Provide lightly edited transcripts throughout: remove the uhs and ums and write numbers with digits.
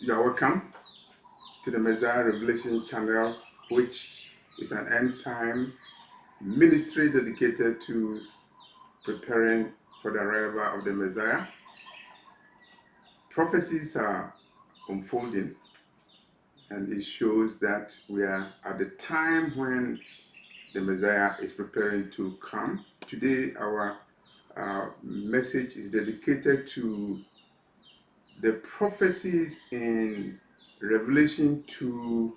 You are welcome to the Messiah Revelation channel, which is an end time ministry dedicated to preparing for the arrival of the Messiah. Prophecies are unfolding, and it shows that we are at the time when the Messiah is preparing to come. Today, our message is dedicated to the prophecies in Revelation 2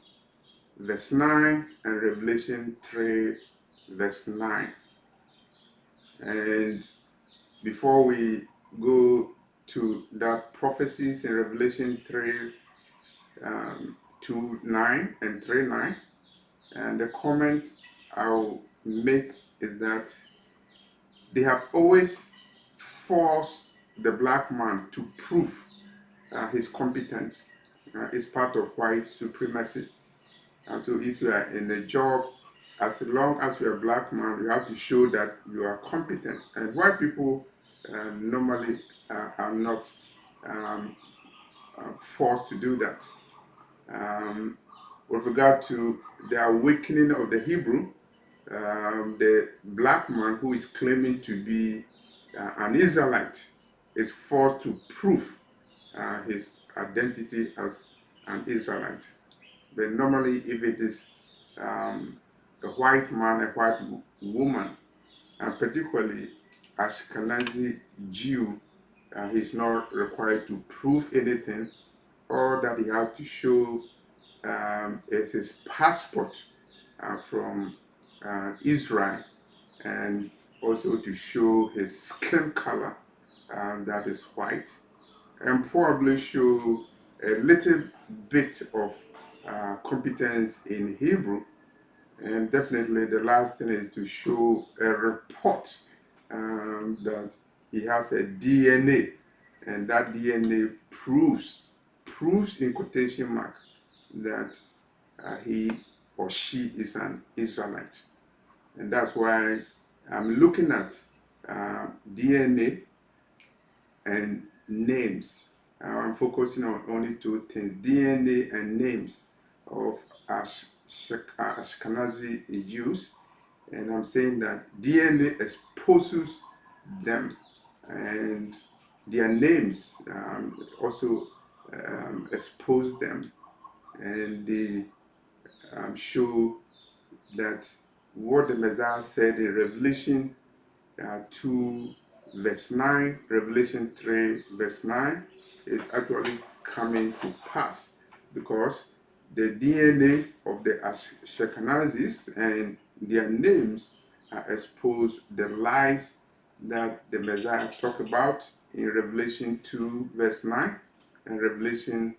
verse 9 and Revelation 3 verse 9. And before we go to that prophecies in Revelation 3 2 9 and 3 9, and the comment I'll make is that they have always forced the black man to prove his competence. It's part of white supremacy. And so if you are in a job, as long as you're a black man, you have to show that you are competent. And white people normally are not forced to do that. With regard to the awakening of the Hebrew, the black man who is claiming to be an Israelite is forced to prove his identity as an Israelite. But normally, if it is a white man, a white woman, and particularly Ashkenazi Jew, he's not required to prove anything. All that he has to show is his passport from Israel, and also to show his skin color that is white, and probably show a little bit of competence in Hebrew. And definitely the last thing is to show a report that he has a DNA, and that DNA proves in quotation mark that he or she is an Israelite. And that's why I'm looking at DNA and names. I'm focusing on only two things: DNA and names of Ashkenazi Jews. And I'm saying that DNA exposes them, and their names also expose them, and they show that what the Messiah said in Revelation 2 verse 9, Revelation 3 verse 9 is actually coming to pass, because the DNA of the Ashkenazis and their names are exposed the lies that the Messiah talked about in Revelation 2 verse 9 and Revelation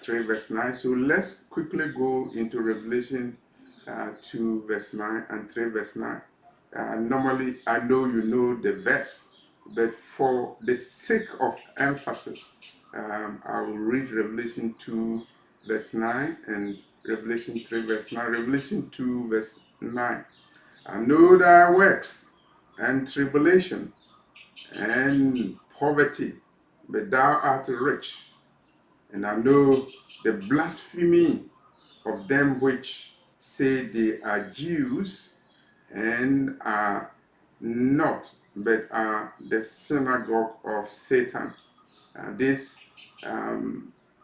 3 verse 9. So let's quickly go into Revelation 2 verse 9 and 3 verse 9. Normally, I know you know the verse, but for the sake of emphasis, I will read Revelation 2 verse 9 and Revelation 3 verse 9. Revelation 2 verse 9. I know thy works and tribulation and poverty, but thou art rich. And I know the blasphemy of them which say they are Jews and are not, but are the synagogue of Satan. This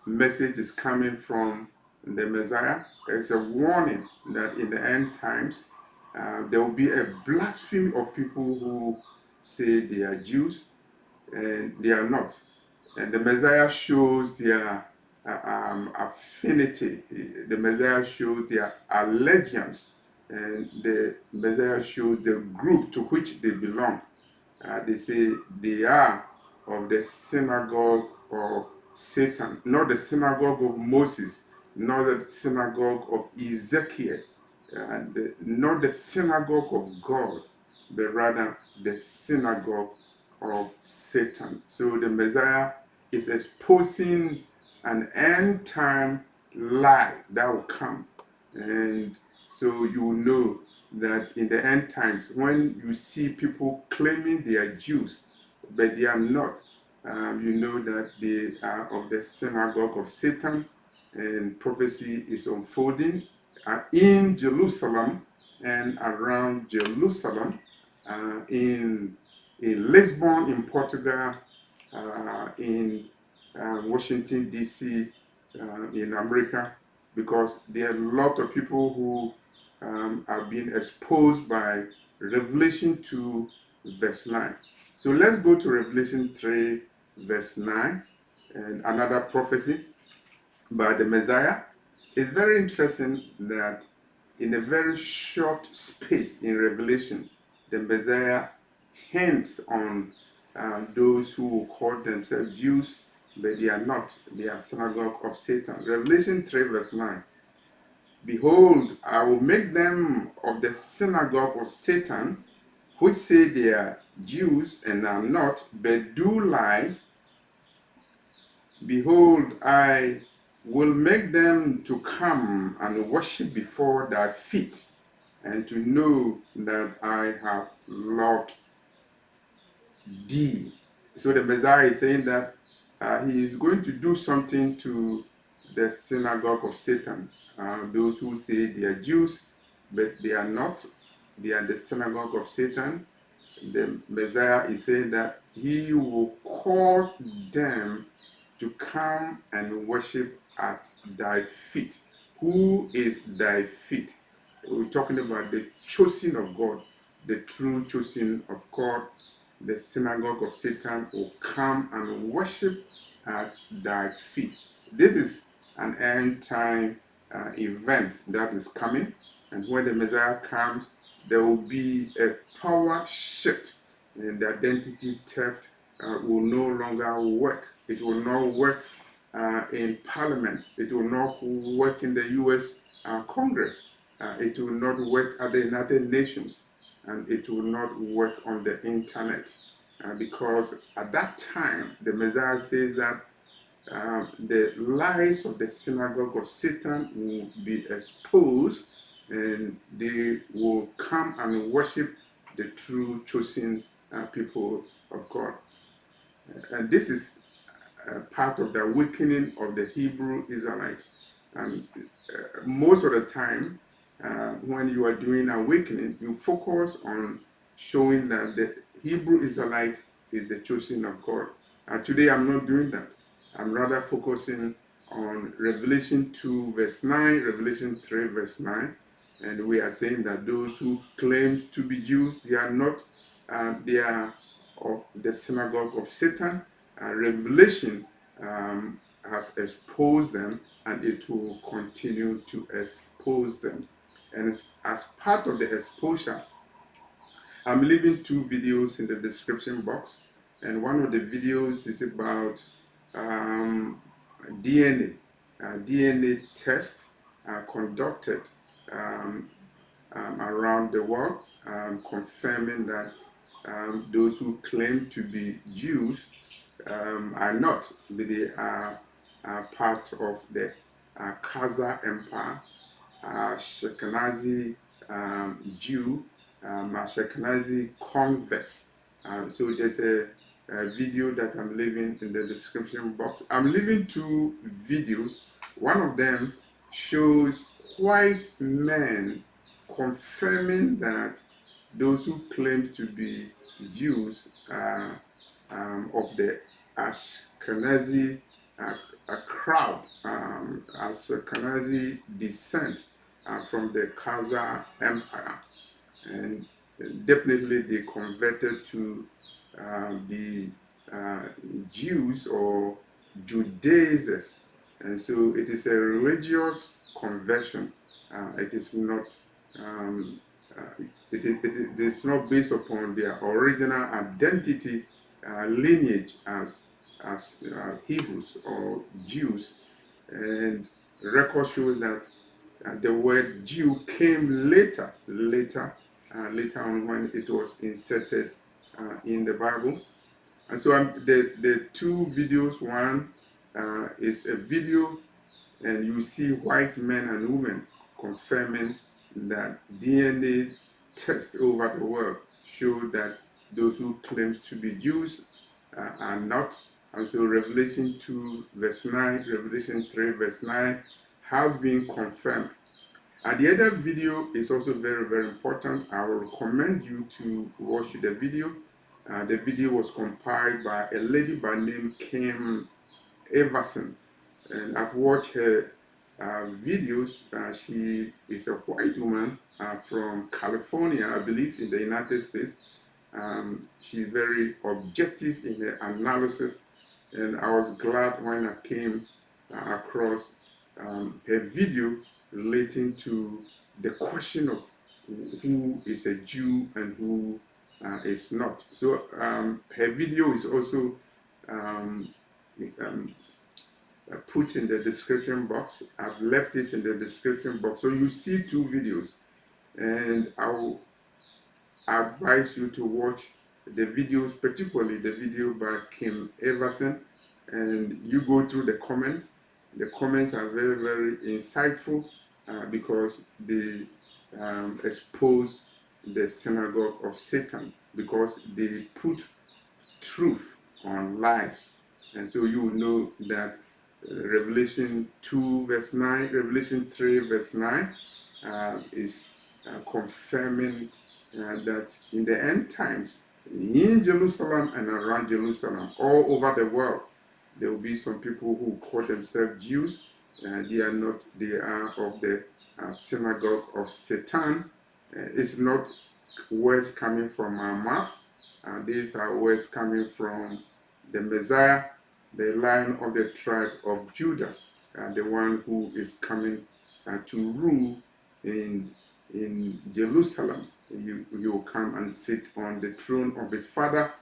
message is coming from the Messiah. It's a warning that in the end times there will be a blasphemy of people who say they are Jews and they are not. And the Messiah shows their affinity. The Messiah shows their allegiance, and the Messiah shows the group to which they belong. They say they are of the synagogue of Satan, not the synagogue of Moses, not the synagogue of Ezekiel, and not the synagogue of God, but rather the synagogue of Satan. So the Messiah is exposing an end time lie that will come. And so you will know that in the end times, when you see people claiming they are Jews, but they are not, You know that they are of the synagogue of Satan, and prophecy is unfolding in Jerusalem and around Jerusalem, in Lisbon, in Portugal, in Washington, D.C., in America, because there are a lot of people who are being exposed by Revelation 2, verse 9. So let's go to Revelation 3, verse 9, and another prophecy by the Messiah. It's very interesting that in a very short space in Revelation, the Messiah hints on those who call themselves Jews, but they are not. They are synagogue of Satan. Revelation 3, verse 9. Behold, I will make them of the synagogue of Satan, which say they are Jews and are not, but do lie. Behold, I will make them to come and worship before thy feet, and to know that I have loved thee. So the Messiah is saying that he is going to do something to the synagogue of Satan. Those who say they are Jews, but they are not. They are the synagogue of Satan. The Messiah is saying that he will cause them to come and worship at thy feet. Who is thy feet? We're talking about the chosen of God, the true chosen of God. The synagogue of Satan will come and worship at thy feet. This is an end time event that is coming, and when the Messiah comes, there will be a power shift, and the identity theft will no longer work. It will not work in Parliament. It will not work in the U.S. Congress. It will not work at the United Nations, and it will not work on the internet, because at that time the Messiah says that the lies of the synagogue of Satan will be exposed, and they will come and worship the true chosen people of God. And this is part of the awakening of the Hebrew Israelites. And most of the time, when you are doing awakening, you focus on showing that the Hebrew Israelite is the chosen of God. Today, I'm not doing that. I'm rather focusing on Revelation 2, verse 9, Revelation 3, verse 9. And we are saying that those who claim to be Jews, they are not, they are of the synagogue of Satan. Revelation has exposed them, and it will continue to expose them. And as part of the exposure, I'm leaving 2 videos in the description box. And one of the videos is about DNA test conducted around the world, confirming that those who claim to be Jews are not, but they are part of the Khazar Empire, Ashkenazi Jew, Ashkenazi converts. So there's a video that I'm leaving in the description box. I'm leaving 2 videos. One of them shows white men confirming that those who claim to be Jews of the Ashkenazi crowd, Ashkenazi descent from the Khazar Empire, and definitely they converted to the Jews or Judaizers, and so it is a religious conversion. It is not. It is not based upon their original identity, lineage as Hebrews or Jews. And record shows that the word Jew came later on, when it was inserted in the Bible. And so the 2 videos, one is a video, and you see white men and women confirming that DNA tests over the world show that those who claim to be Jews are not, And so Revelation 2 verse 9, Revelation 3 verse 9 has been confirmed. And the other video is also very, very important. I will recommend you to watch the video. The video was compiled by a lady by name Kim Iverson, and I've watched her videos. She is a white woman from California, I believe, in the United States. She's very objective in her analysis, and I was glad when I came across her video relating to the question of who is a Jew and who is not. So her video is also um, um, put in the description box. I've left it in the description box. So you see two videos, and I will advise you to watch the videos, particularly the video by Kim Iverson, and you go through the comments. The comments are very, very insightful because they expose the synagogue of Satan, because they put truth on lies. And so you will know that Revelation 2 verse 9, Revelation 3 verse 9 is confirming that in the end times, in Jerusalem and around Jerusalem, all over the world, there will be some people who call themselves Jews. They are not, they are of the synagogue of Satan. It's not words coming from our mouth. These are words coming from the Messiah, the Lion of the tribe of Judah, the one who is coming to rule in Jerusalem. You will come and sit on the throne of his father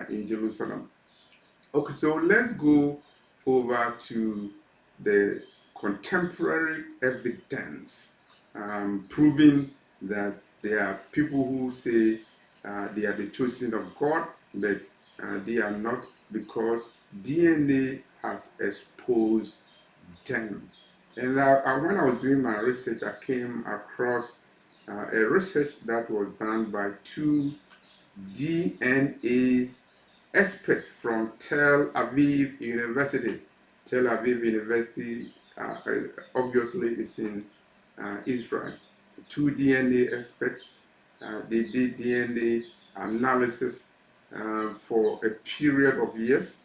in Jerusalem. Okay, so let's go over to the contemporary evidence proving that there are people who say they are the chosen of God, but they are not, because DNA has exposed them. And when I was doing my research, I came across a research that was done by two DNA experts from Tel Aviv University. Tel Aviv University obviously is in Israel. Two DNA experts, they did DNA analysis for a period of years,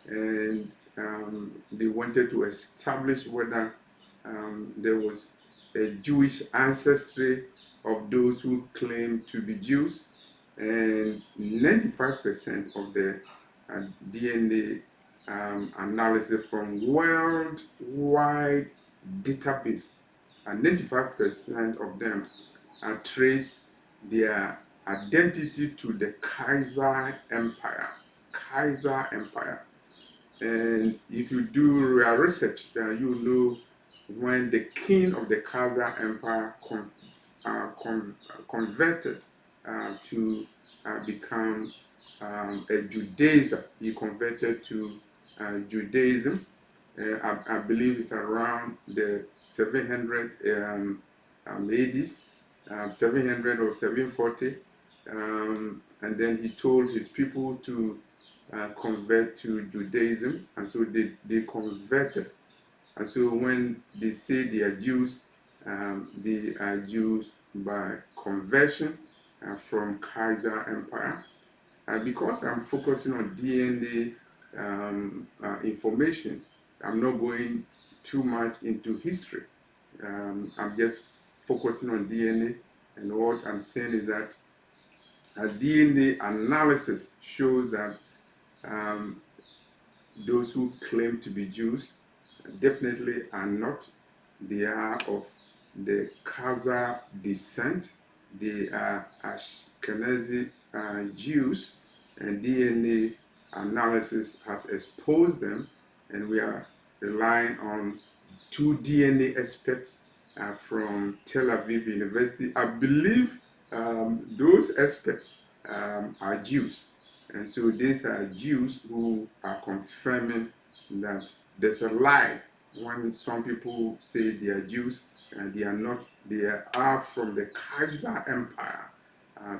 and they wanted to establish whether there was a Jewish ancestry of those who claim to be Jews, and 95% of the DNA analysis from worldwide database, and 95% of them traced their identity to the Kaiser Empire. Kaiser Empire. And if you do real research, you know when the king of the Kaiser Empire converted to become a Judaizer. He converted to Judaism. I believe it's around the 700 ADs, 700 or 740. And then he told his people to convert to Judaism, and so they converted. And so when they say they are Jews by conversion from Kaiser Empire. Because I'm focusing on DNA information, I'm not going too much into history. I'm just focusing on DNA, and what I'm saying is that DNA analysis shows that those who claim to be Jews definitely are not. They are of the Khazar descent. They are Ashkenazi Jews, and DNA analysis has exposed them, and we are relying on two DNA experts from Tel Aviv University. I believe those experts are Jews. And so these are Jews who are confirming that there's a lie when some people say they are Jews and they are not. They are from the Kaiser Empire.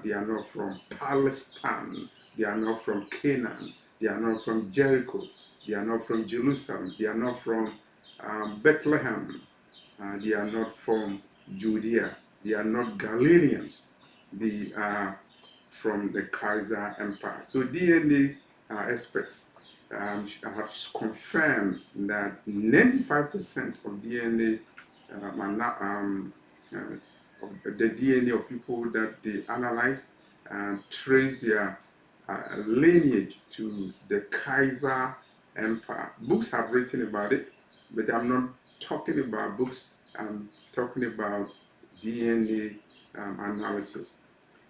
They are not from Palestine. They are not from Canaan. They are not from Jericho. They are not from Jerusalem. They are not from Bethlehem. They are not from Judea. They are not Galileans. They are from the Kaiser Empire. So DNA experts have confirmed that 95% of DNA of the DNA of people that they analyze trace their lineage to the Kaiser Empire. Books have written about it, but I'm not talking about books. I'm talking about DNA analysis.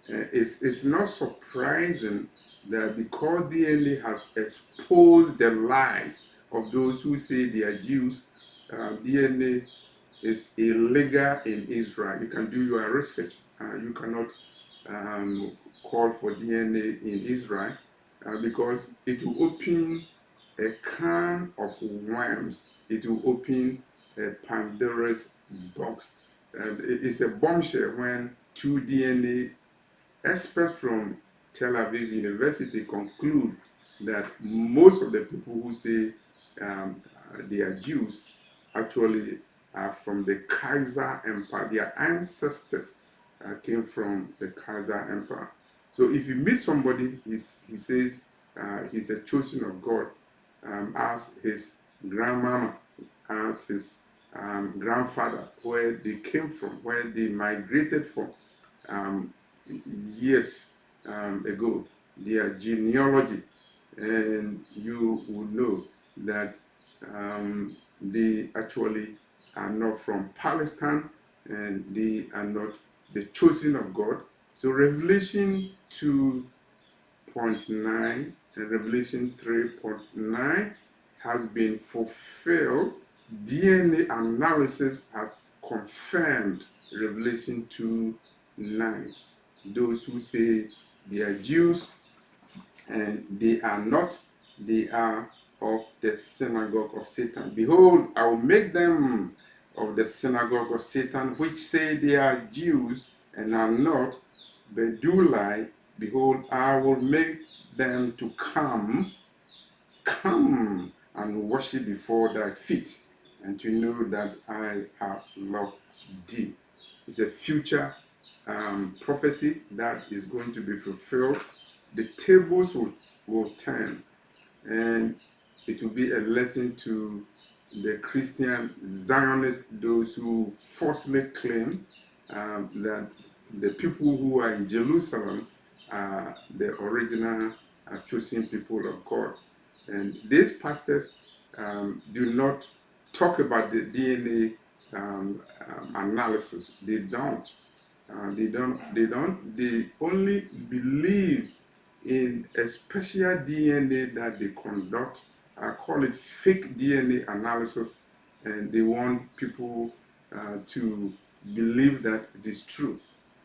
It's not surprising that because DNA has exposed the lies of those who say they are Jews, DNA is illegal in Israel. You can do your research. You cannot call for DNA in Israel because it will open a can of worms. It will open a Pandora's box. And it's a bombshell when two DNA experts from Tel Aviv University conclude that most of the people who say they are Jews actually are from the Kaiser Empire. Their ancestors came from the Kaiser Empire. So if you meet somebody, he says he's a chosen of God, ask his grandmama, ask his grandfather where they came from, where they migrated from. Years ago, their genealogy, and you will know that they actually are not from Palestine and they are not the chosen of God. So Revelation 2.9 and Revelation 3.9 has been fulfilled. DNA analysis has confirmed Revelation 2:9. Those who say they are Jews and they are not, they are of the synagogue of Satan. Behold, I will make them of the synagogue of Satan, which say they are Jews and are not, but do lie. Behold, I will make them to come and worship before thy feet, and to know that I have loved thee. It's a future prophecy that is going to be fulfilled. The tables will turn, and it will be a lesson to the Christian Zionists, those who falsely claim that the people who are in Jerusalem are the original chosen people of God. And these pastors do not talk about the DNA analysis. They don't. They only believe in a special DNA that they conduct. I call it fake DNA analysis, and they want people to believe that it is true,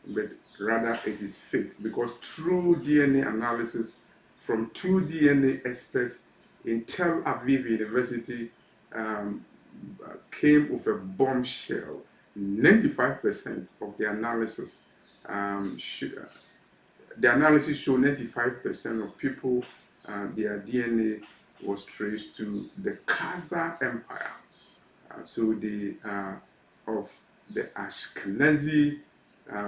but rather it is fake, because true DNA analysis from two DNA experts in Tel Aviv University came with a bombshell. 95% of the analysis the analysis showed 95% of people, their DNA was traced to the Kaiser Empire. So they are of the Ashkenazi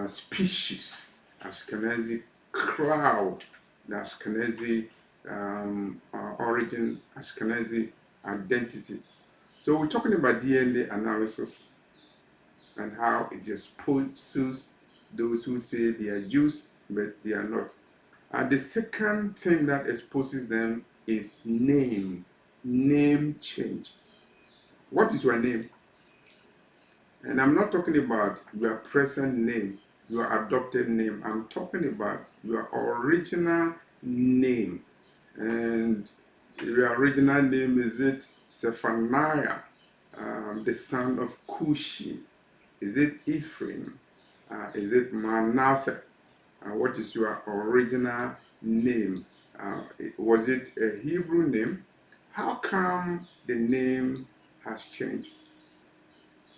species, Ashkenazi crowd, the Ashkenazi origin, Ashkenazi identity. So we're talking about DNA analysis and how it exposes those who say they are Jews, but they are not. And the second thing that exposes them is name change. What is your name? And I'm not talking about your present name, your adopted name. I'm talking about your original name. And your original name, is it Zephaniah, the son of Cushi? Is it Ephraim? Is it Manasseh? What is your original name? Was it a Hebrew name? How come the name has changed?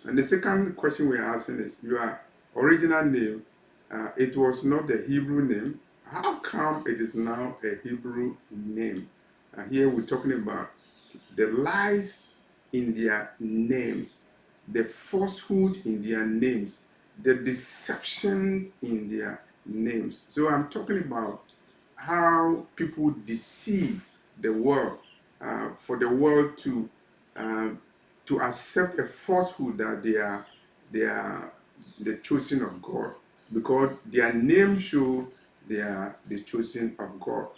And the second question we're asking is, your original name, it was not the Hebrew name. How come it is now a Hebrew name? Here we're talking about the lies in their names, the falsehood in their names, the deceptions in their names. So I'm talking about how people deceive the world, for the world uh, to accept a falsehood that they are the chosen of God, because their names show they are the chosen of God.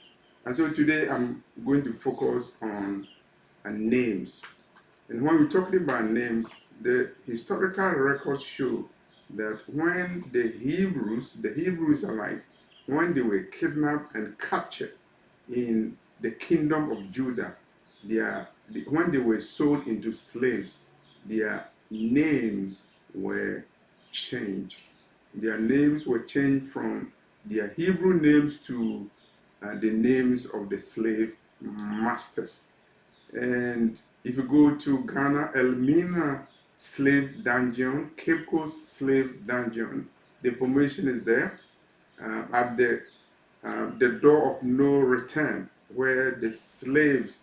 And so today I'm going to focus on names. And when we're talking about names, the historical records show that when the Hebrew Israelites, when they were kidnapped and captured in the kingdom of Judah, when they were sold into slaves, their names were changed. Their names were changed from their Hebrew names to the names of the slave masters. And if you go to Ghana, Elmina slave dungeon, Cape Coast slave dungeon, the information is there at the door of no return, where the slaves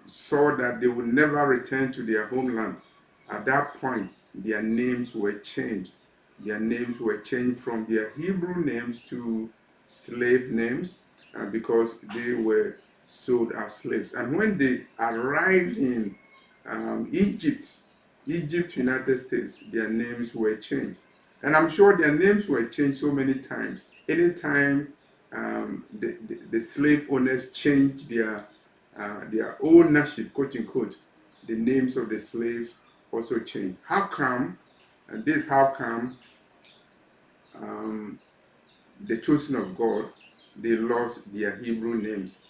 saw that they would never return to their homeland. At that point, their names were changed. Their names were changed from their Hebrew names to slave names, because they were sold as slaves. And when they arrived in Egypt, United States, their names were changed. And I'm sure their names were changed so many times. Anytime the slave owners changed their ownership, quote unquote, the names of the slaves also changed. How come? And this how come um, the chosen of God, they lost their Hebrew names,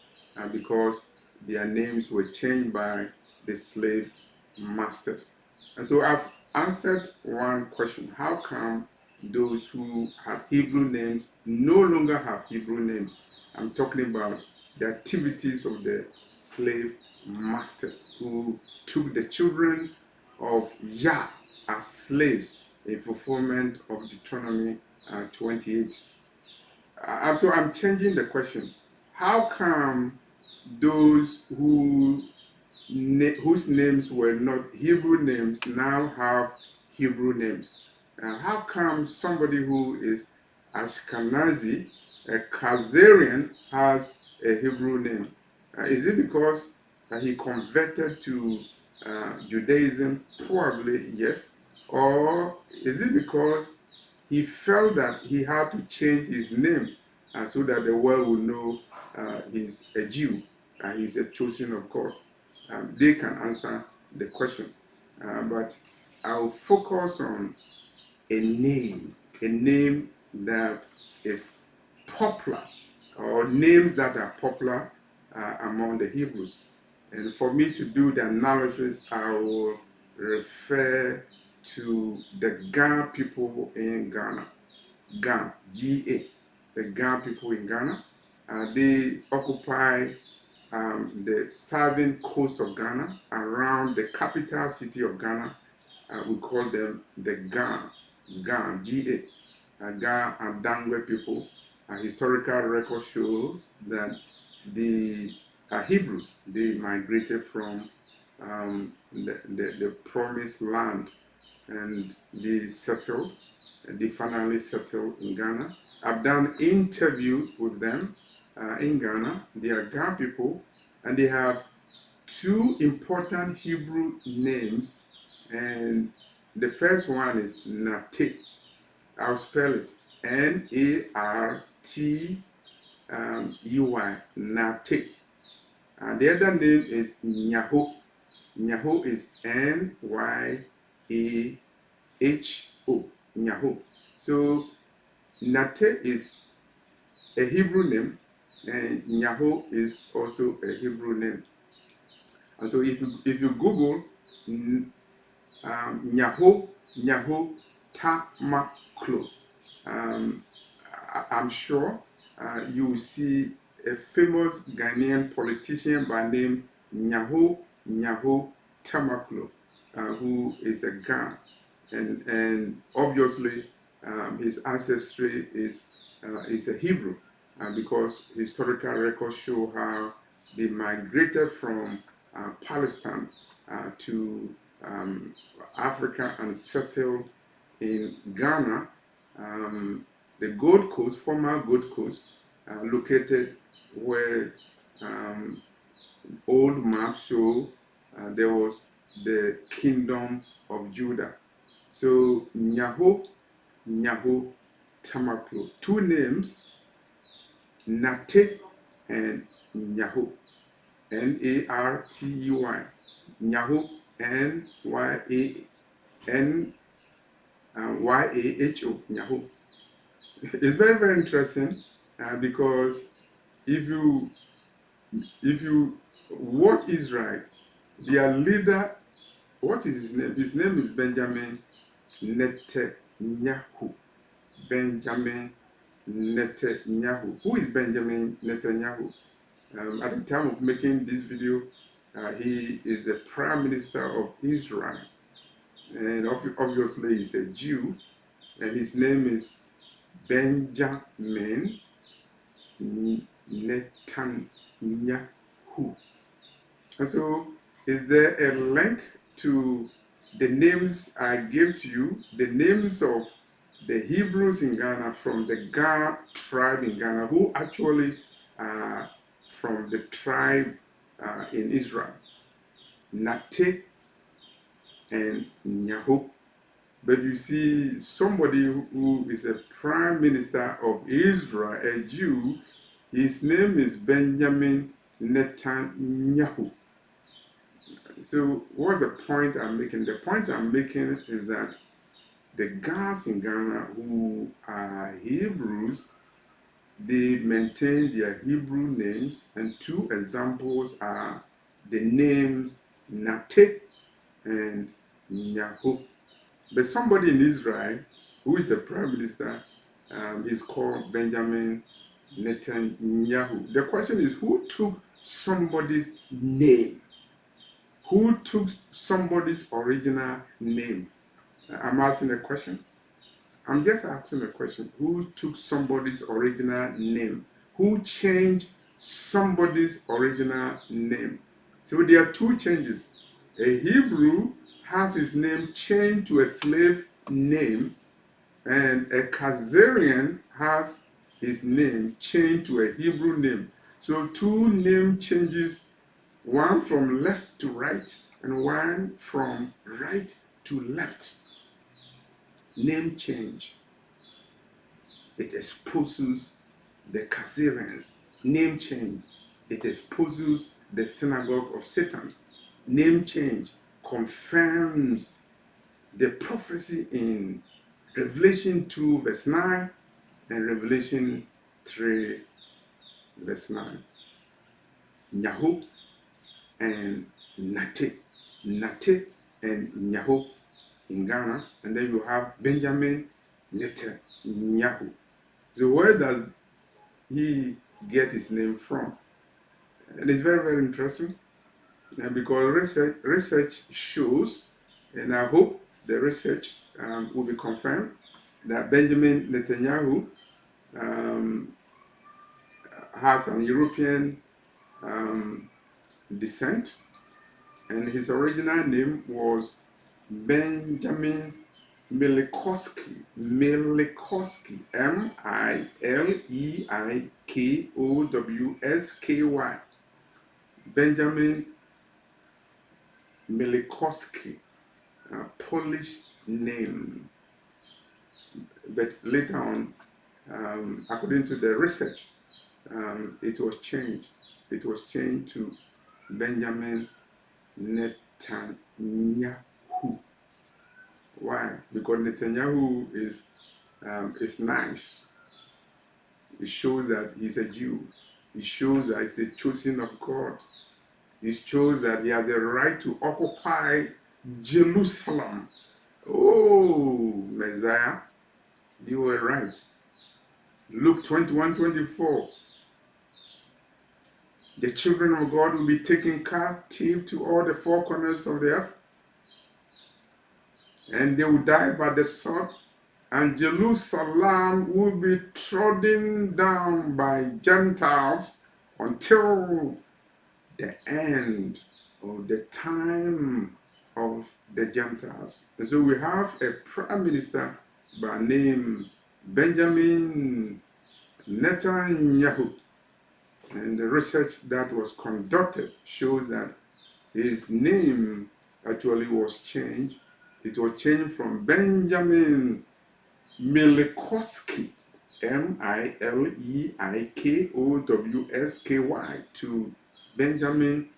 because their names were changed by the slave masters. And so I've answered one question: how come those who had Hebrew names no longer have Hebrew names? I'm talking about the activities of the slave masters who took the children of Yah as slaves in fulfillment of Deuteronomy 28. So I'm changing the question. How come those whose names were not Hebrew names now have Hebrew names? How come somebody who is Ashkenazi, a Khazarian, has a Hebrew name? Is it because he converted to Judaism? Probably yes. Or is it because he felt that he had to change his name so that the world would know he's a Jew and he's a chosen of God? They can answer the question. But I'll focus on a name that is popular, or names that are popular among the Hebrews. And for me to do the analysis, I will refer to the Ga people in Ghana. Ga, G-A, the Ga people in Ghana. They occupy the southern coast of Ghana, around the capital city of Ghana. We call them the Ga, G-A, Ga and Dangwe people. Historical record shows that the Hebrews, they migrated from the promised land, and they finally settled in Ghana. I've done interviews with them in Ghana. They are Ghana people, and they have two important Hebrew names, and the first one is Nate. I'll spell it Nartey, Nate. And the other name is Nyaho. Nyaho is Nyaho. Nyaho. So Nate is a Hebrew name, and Nyaho is also a Hebrew name. And so if you Google Nyaho Tamaklo, I'm sure you will see a famous Ghanaian politician by name Nyaho Tamaklo, who is a Ghan, and obviously his ancestry is a Hebrew, because historical records show how they migrated from Palestine to Africa and settled in Ghana, the Gold Coast, former Gold Coast, located where old maps show there was the kingdom of Judah. So Nyaho, Nyaho, Tamaklo, two names, Nate and Nyaho, Nartey, Nyaho, Nyaho, Nyaho. It's very, very interesting because if you watch Israel, their leader, what is his name? His name is Benjamin Netanyahu. Benjamin Netanyahu. Who is Benjamin Netanyahu? At the time of making this video, he is the Prime Minister of Israel. And obviously he's a Jew. And his name is Benjamin Netanyahu. And so, is there a link to the names I gave to you, the names of the Hebrews in Ghana from the Ga tribe in Ghana, who actually are from the tribe in Israel, Nate and Nyaho. But you see, somebody who is a prime minister of Israel, a Jew, his name is Benjamin Netanyahu. So what's the point I'm making? The point I'm making is that the guys in Ghana who are Hebrews, they maintain their Hebrew names, and two examples are the names Nate and Nyaho. But somebody in Israel who is the prime minister is called Benjamin Netanyahu. The question is, who took somebody's name? Who took somebody's original name? I'm asking a question. I'm just asking a question. Who took somebody's original name? Who changed somebody's original name? So there are two changes. A Hebrew has his name changed to a slave name, and a Khazarian has his name changed to a Hebrew name. So two name changes, one from left to right and one from right to left. Name change. It exposes the Khazarians. Name change. It exposes the synagogue of Satan. Name change confirms the prophecy in Revelation 2 verse 9 and Revelation 3 verse 9. Nyaho and Nate. Nate and Nyaho in Ghana. And then you have Benjamin Netanyahu. So where does he get his name from? And it's very, very interesting. And because research shows, and I hope the research will be confirmed, that Benjamin Netanyahu has an European descent, and his original name was Benjamin Mileikowski, Mileikowski, Benjamin Mileikowski, Polish name. But later on, according to the research, it was changed. It was changed to Benjamin Netanyahu. Why? Because Netanyahu is nice. It shows that he's a Jew. It shows that he's the chosen of God. It shows that he has the right to occupy Jerusalem. Oh, Messiah, you were right. Luke 21:24. The children of God will be taken captive to all the four corners of the earth, and they will die by the sword, and Jerusalem will be trodden down by Gentiles until the end or the time of the Gentiles. And so we have a prime minister by name Benjamin Netanyahu. And the research that was conducted shows that his name actually was changed. It was changed from Benjamin Mileikowsky, Mileikowsky, to Benjamin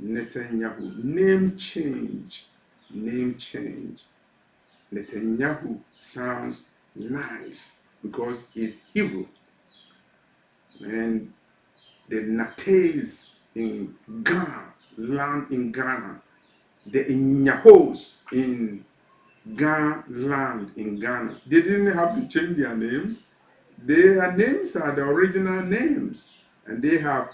Netanyahu. Name change. Name change. Netanyahu sounds nice because it's Hebrew. And the Nates in Ghana, land in Ghana, the Inyahos in Ghana, land in Ghana, they didn't have to change their names. Their names are the original names, and they have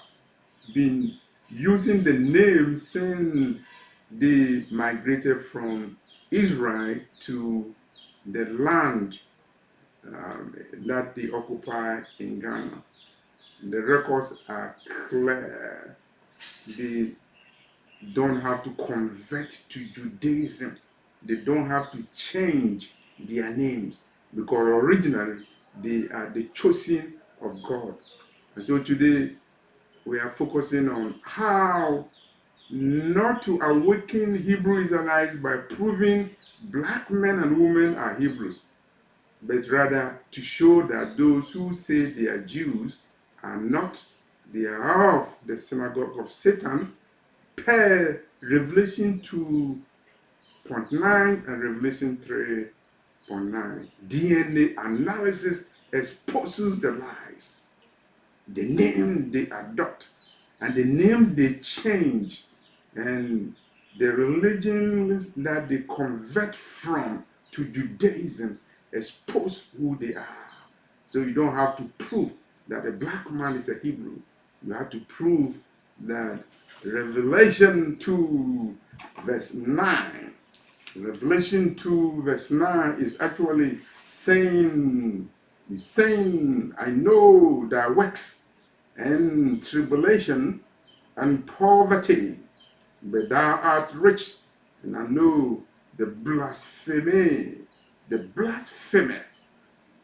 been using the name since they migrated from Israel to the land that they occupy in Ghana. The records are clear. They don't have to convert to Judaism. They don't have to change their names because originally they are the chosen of God. And so today we are focusing on how not to awaken Hebrew Israelites by proving black men and women are Hebrews, but rather to show that those who say they are Jews are not. They are of the synagogue of Satan, per Revelation 2.9 and Revelation 3.9. DNA analysis exposes the lies, the name they adopt, and the name they change, and the religions that they convert from to Judaism expose who they are. So you don't have to prove that a black man is a Hebrew. You have to prove that Revelation 2 verse 9. Revelation 2 verse 9 is actually saying, I know thy works and tribulation and poverty, but thou art rich, and I know the blasphemy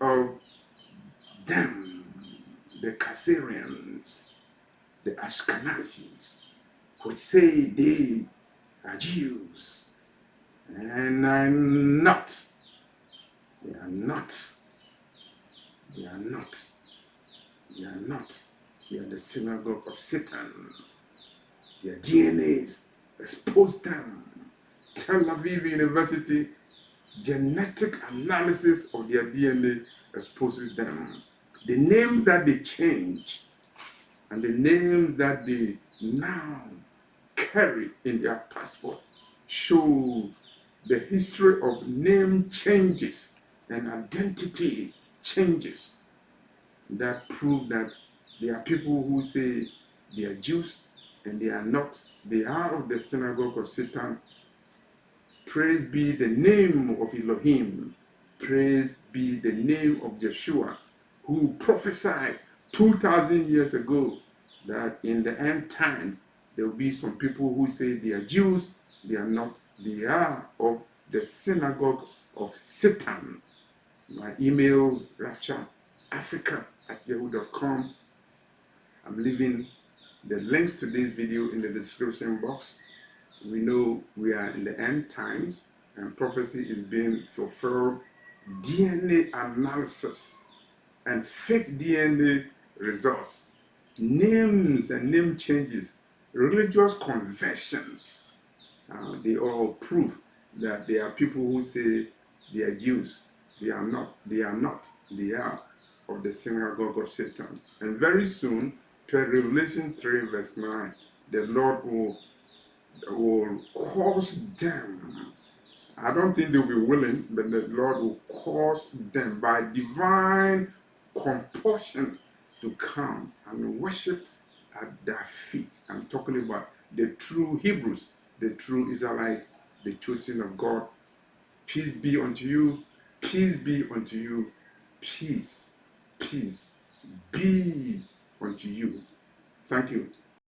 of them, the Khazarians, the Ashkenazis, which say they are Jews, and are not. They are not. They are not. They are not. They are the synagogue of Satan. Their DNAs expose them. Tel Aviv University genetic analysis of their DNA exposes them. The names that they change and the names that they now carry in their passport show the history of name changes and identity changes that prove that there are people who say they are Jews and they are not. They are of the synagogue of Satan. Praise be the name of Elohim. Praise be the name of Yeshua, who prophesied 2,000 years ago that in the end times there will be some people who say they are Jews, they are not. They are of the synagogue of Satan. My email, raptureafrica@yahoo.com. I'm leaving the links to this video in the description box. We know we are in the end times and prophecy is being fulfilled. DNA analysis and fake DNA results, names and name changes, religious conversions, they all prove that there are people who say they are Jews. They are not. They are not. They are of the synagogue of Satan. And very soon, per Revelation 3 verse 9, the Lord will cause them. I don't think they'll be willing, but the Lord will cause them by divine compulsion to come and worship at their feet. I'm talking about the true Hebrews, the true Israelites, the chosen of God. Peace be unto you. Peace be unto you. Peace. Peace be unto you. Thank you.